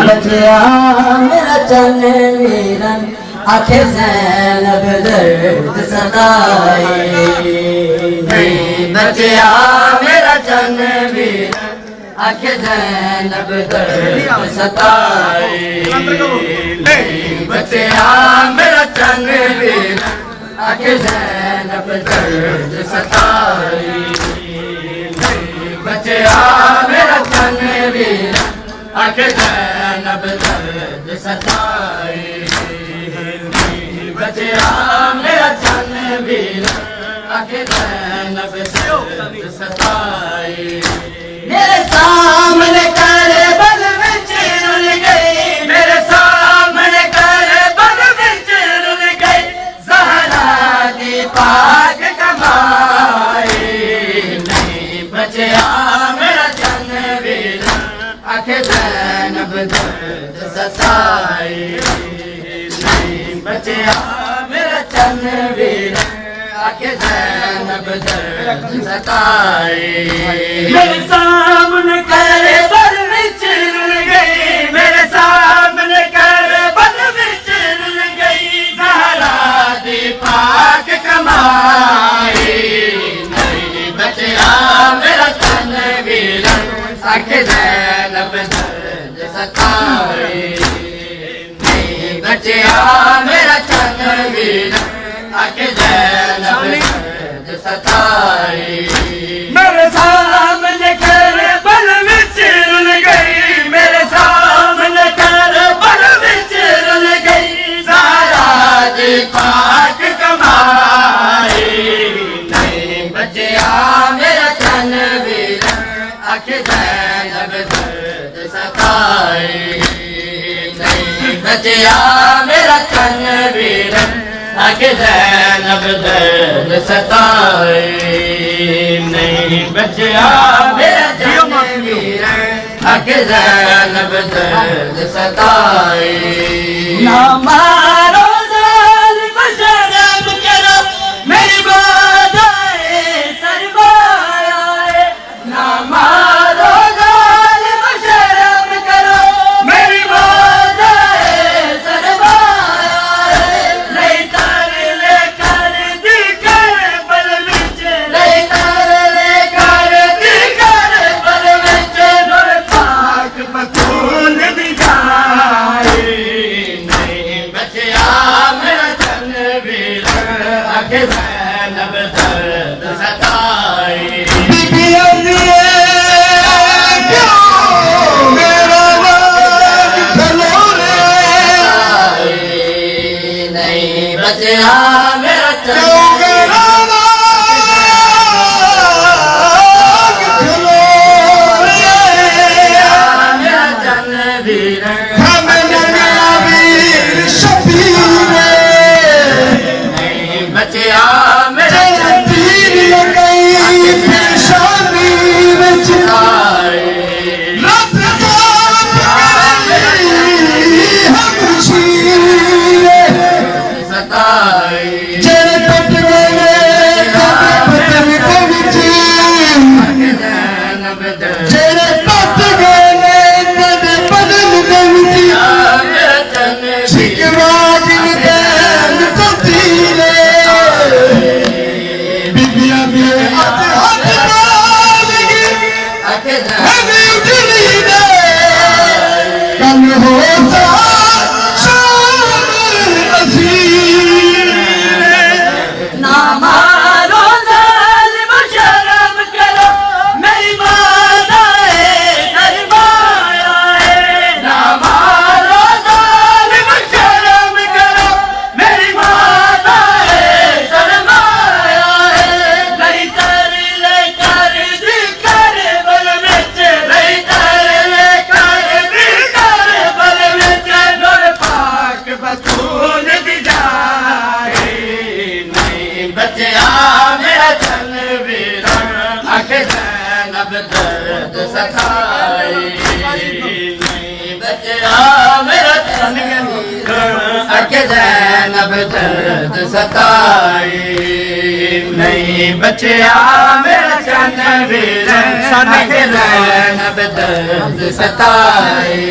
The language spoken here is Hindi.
बचिया मेरा चन वीरन आखे ज़ैनब दर्द सताए नहीं बचिया मेरा चन वीरन आखे ज़ैनब दर्द सताए नहीं बचिया मेरा चन वीरन आखे ज़ैनब दर्द सताए नहीं बचिया मेरा चन वीरन आखे ज़ैनब दर्द सताए बचिया मेरा चन वीरन आखे ज़ैनब दर्द सताए मेरे सामने करबल विच रुल गई मेरे सामने करबल विच रुल गई ज़हरा दी पाक कमाई नहीं बचिया मेरा चन वीरन आखे ज़ैनब दर्द सताए नहीं बचिया मेरा चन वीरन आखे ज़ैनब दर्द सताए मेरे सामने करबल विच रुल गई मेरे सामने करबल विच रुल गई ज़हरा दी पाक कमाई नहीं बचिया मेरा चन वीरन आखे ज़ैनब दर्द सताए नहीं बचिया मेरा चन वीरन आखे ज़ैनब दर्द सताए मेरे सामने करबल विच रुल गई मेरे सामने करबल विच रुल गई ज़हरा दी पाक कमाई नहीं बचिया मेरा चन वीरन आखे ज़ैनब दर्द सताए नहीं बचिया मेरा चन वीरन आखे ज़ैनब दर्द सताए नहीं बचिया मेरा चन वीरन आखे ज़ैनब दर्द सताए ना मारो ज़ालिम शर्म करो मेरी बाधाए सरमाया ना मारो ज़ालिम शर्म करो मेरी बाधाए सरमाया नहीं तर लेकर दी करबल विच नहीं तर लेकर दी करबल विच नूर पाक बतूल दी जाए नहीं बचिया मेरा चन वीरन आखे ज़ैनब दर्द सताए नहीं बचिया मेरा चन मेरा चन वीरन नहीं बचिया मेरा चन सताए नहीं बचिया मेरा चन वीरन आखे ज़ैनब दर्द सताए नहीं बचिया मेरा चन वीर आखे ज़ैनब दर्द सताए